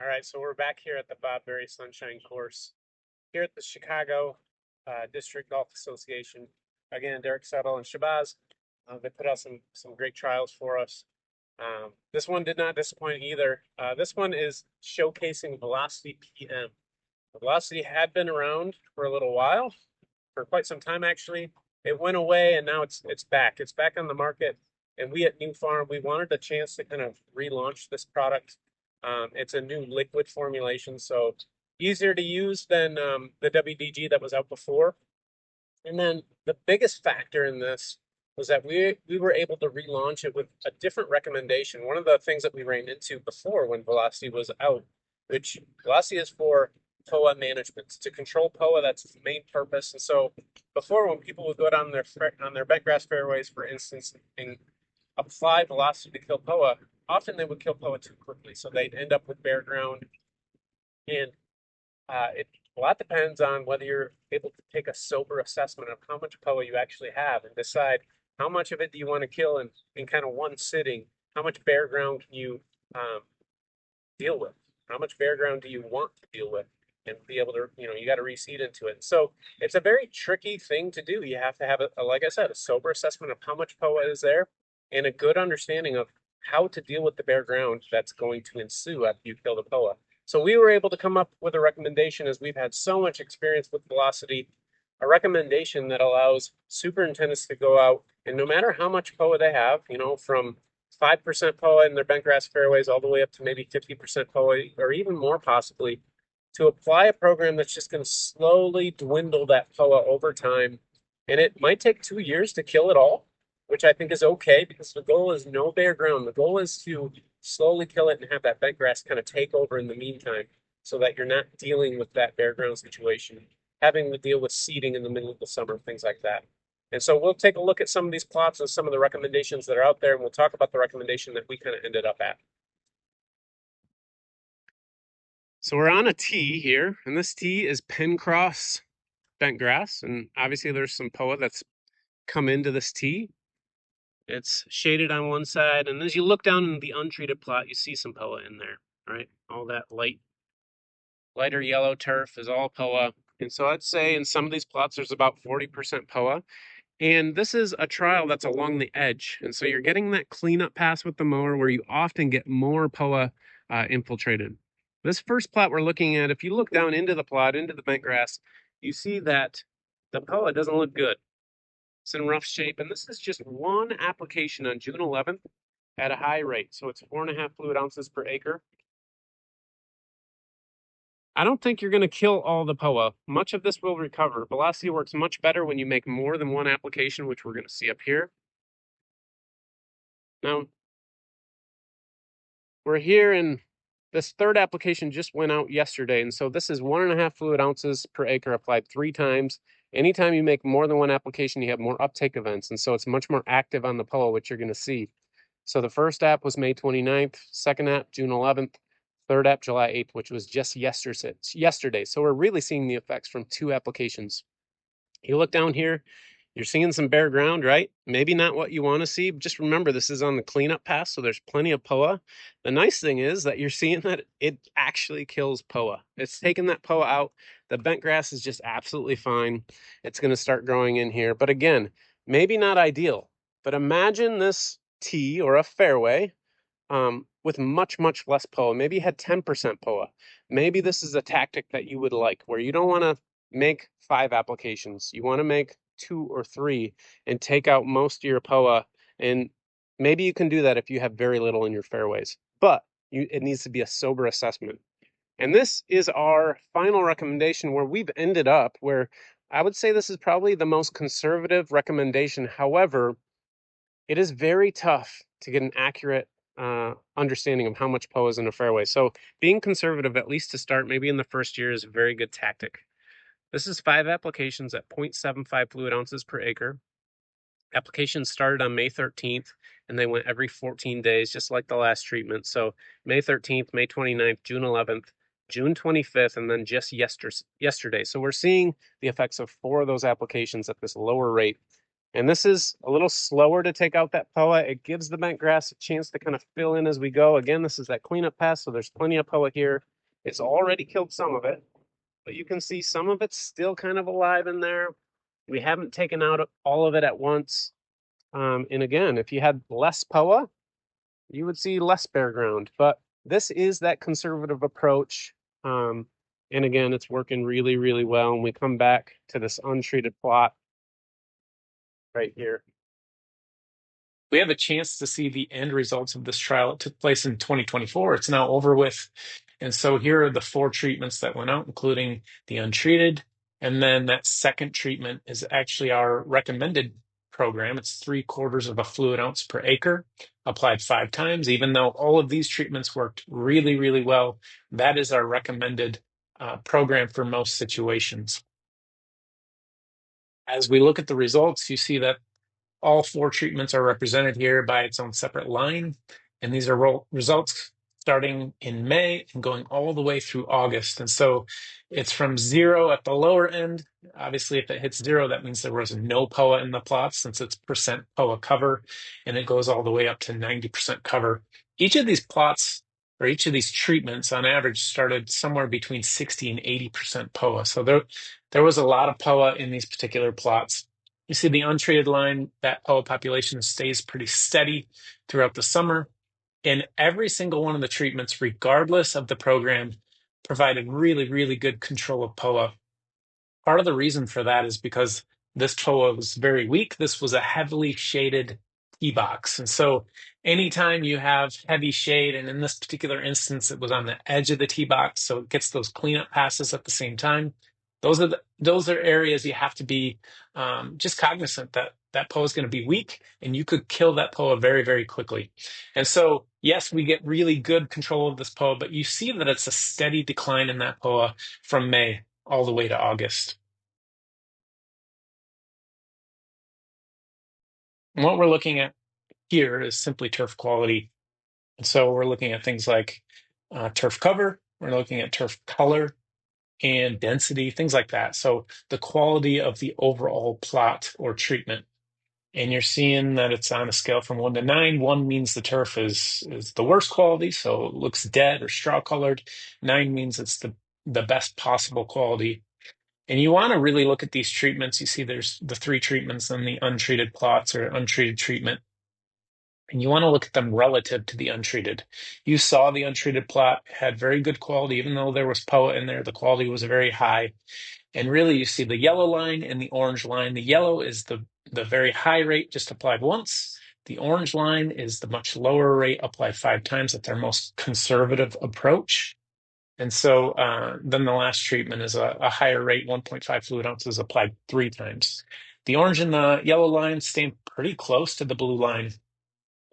All right, so we're back here at the Bob Berry Sunshine Course here at the Chicago District Golf Association. Again, Derek Settle and Shabazz, they put out some great trials for us. This one did not disappoint either. This one is showcasing Velocity PM. Velocity had been around for a little while, for quite some time actually. It went away and now it's back. It's back on the market. And we at Nufarm, we wanted a chance to kind of relaunch this product. It's a new liquid formulation, so easier to use than the WDG that was out before. And then the biggest factor in this was that we were able to relaunch it with a different recommendation. One of the things that we ran into before when Velocity was out, which Velocity is for POA management, to control POA. That's its main purpose. And so before, when people would go down their bentgrass fairways, for instance, and apply Velocity to kill POA, often they would kill POA too quickly, so they'd end up with bare ground. And a lot depends on whether you're able to take a sober assessment of how much POA you actually have and decide how much of it do you want to kill in kind of one sitting. How much bare ground can you deal with? How much bare ground do you want to deal with? And be able to, you got to reseed into it. So it's a very tricky thing to do. You have to have, like I said, a sober assessment of how much POA is there and a good understanding of how to deal with the bare ground that's going to ensue after you kill the POA. So we were able to come up with a recommendation, as we've had so much experience with Velocity, a recommendation that allows superintendents to go out and no matter how much POA they have, from 5% POA in their bentgrass fairways all the way up to maybe 50% POA or even more possibly, to apply a program that's just going to slowly dwindle that POA over time. And it might take 2 years to kill it all, which I think is okay because the goal is no bare ground. The goal is to slowly kill it and have that bentgrass kind of take over in the meantime so that you're not dealing with that bare ground situation, having to deal with seeding in the middle of the summer, things like that. And so we'll take a look at some of these plots and some of the recommendations that are out there, and we'll talk about the recommendation that we kind of ended up at. So we're on a tee here, and this tee is Pencross bentgrass, and obviously there's some POA that's come into this tee. It's shaded on one side, and as you look down in the untreated plot, you see some POA in there, right? All that lighter yellow turf is all POA. And so I'd say in some of these plots, there's about 40% POA. And this is a trial that's along the edge. And so you're getting that cleanup pass with the mower where you often get more POA infiltrated. This first plot we're looking at, if you look down into the plot, into the bentgrass, you see that the POA doesn't look good. It's in rough shape, and this is just one application on June 11th at a high rate. So it's 4.5 fluid ounces per acre. I don't think you're going to kill all the POA. Much of this will recover. Velocity works much better when you make more than one application, which we're going to see up here. Now, we're here, and this third application just went out yesterday, and so this is 1.5 fluid ounces per acre applied 3 times. Anytime you make more than one application, you have more uptake events, and so it's much more active on the POA, which you're going to see. So the first app was May 29th, second app June 11th, third app July 8th, which was just yesterday. So we're really seeing the effects from 2 applications. You look down here, you're seeing some bare ground, right? Maybe not what you want to see. Just remember, this is on the cleanup pass, so there's plenty of POA. The nice thing is that you're seeing that it actually kills POA. It's taking that POA out. The bentgrass is just absolutely fine. It's going to start growing in here. But again, maybe not ideal. But imagine this tee or a fairway with much, much less POA. Maybe you had 10% POA. Maybe this is a tactic that you would like, where you don't want to make 5 applications. You want to make 2 or 3 and take out most of your POA. And maybe you can do that if you have very little in your fairways. But it needs to be a sober assessment. And this is our final recommendation where we've ended up, where I would say this is probably the most conservative recommendation. However, it is very tough to get an accurate understanding of how much POA is in a fairway. So being conservative, at least to start, maybe in the first year, is a very good tactic. This is 5 applications at 0.75 fluid ounces per acre. Applications started on May 13th, and they went every 14 days, just like the last treatment. So May 13th, May 29th, June 11th, June 25th, and then just yesterday. So we're seeing the effects of 4 of those applications at this lower rate. And this is a little slower to take out that POA. It gives the bent grass a chance to kind of fill in as we go. Again, this is that cleanup pass, so there's plenty of POA here. It's already killed some of it, but you can see some of it's still kind of alive in there. We haven't taken out all of it at once. And again, if you had less POA, you would see less bare ground. But this is that conservative approach. And again, it's working really, really well. And we come back to this untreated plot right here. We have a chance to see the end results of this trial. It took place in 2024. It's now over with. And so here are the 4 treatments that went out, including the untreated. And then that second treatment is actually our recommended program. It's 3/4 of a fluid ounce per acre, applied 5 times. Even though all of these treatments worked really, really well, that is our recommended program for most situations. As we look at the results, you see that all 4 treatments are represented here by its own separate line, and these are results starting in May and going all the way through August. And so it's from 0 at the lower end. Obviously, if it hits 0, that means there was no POA in the plots since it's percent POA cover, and it goes all the way up to 90% cover. Each of these plots or each of these treatments on average started somewhere between 60 and 80% POA. So there was a lot of POA in these particular plots. You see the untreated line, that POA population stays pretty steady throughout the summer. And every single one of the treatments, regardless of the program, provided really, really good control of POA. Part of the reason for that is because this POA was very weak. This was a heavily shaded tee box. And so anytime you have heavy shade, and in this particular instance, it was on the edge of the tee box, so it gets those cleanup passes at the same time. Those are areas you have to be just cognizant that that POA is going to be weak, and you could kill that POA very, very quickly. And so, yes, we get really good control of this POA, but you see that it's a steady decline in that POA from May all the way to August. And what we're looking at here is simply turf quality. And so we're looking at things like turf cover, we're looking at turf color and density, things like that. So the quality of the overall plot or treatment. And you're seeing that it's on a scale from 1 to 9. 1 means the turf is the worst quality, so it looks dead or straw colored. 9 means it's the best possible quality. And you want to really look at these treatments. You see there's the 3 treatments and the untreated plots or untreated treatment. And you want to look at them relative to the untreated. You saw the untreated plot had very good quality, even though there was POA in there, the quality was very high. And really, you see the yellow line and the orange line. The yellow is the very high rate, just applied once. The orange line is the much lower rate, applied 5 times. That's our most conservative approach. And so then the last treatment is a higher rate, 1.5 fluid ounces applied 3 times. The orange and the yellow line stay pretty close to the blue line,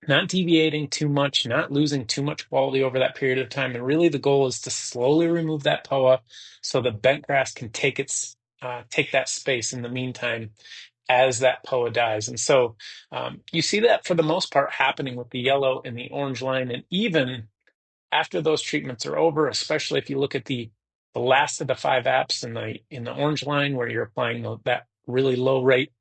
not deviating too much, not losing too much quality over that period of time. And really the goal is to slowly remove that POA so the bent grass can take that space in the meantime as that POA dies. And so you see that for the most part happening with the yellow and the orange line. And even after those treatments are over, especially if you look at the last of the 5 apps in the orange line where you're applying that really low rate,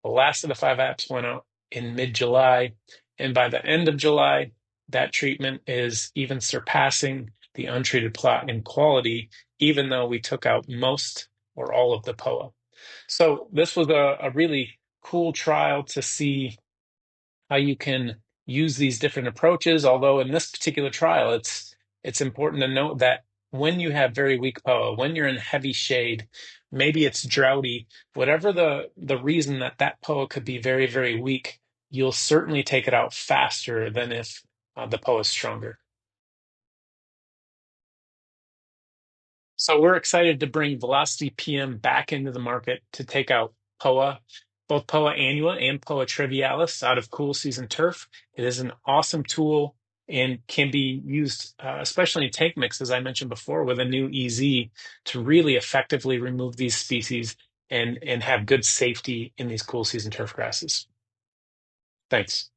the last of the 5 apps went out in mid-July. And by the end of July, that treatment is even surpassing the untreated plot in quality, even though we took out most or all of the POA. So this was a really cool trial to see how you can use these different approaches. Although in this particular trial, it's important to note that when you have very weak POA, when you're in heavy shade, maybe it's droughty, whatever the reason that POA could be very, very weak, you'll certainly take it out faster than if the POA is stronger. So we're excited to bring Velocity PM back into the market to take out POA, both POA annua and POA trivialis out of cool season turf. It is an awesome tool and can be used, especially in tank mix, as I mentioned before, with a new EZ to really effectively remove these species and have good safety in these cool season turf grasses. Thanks.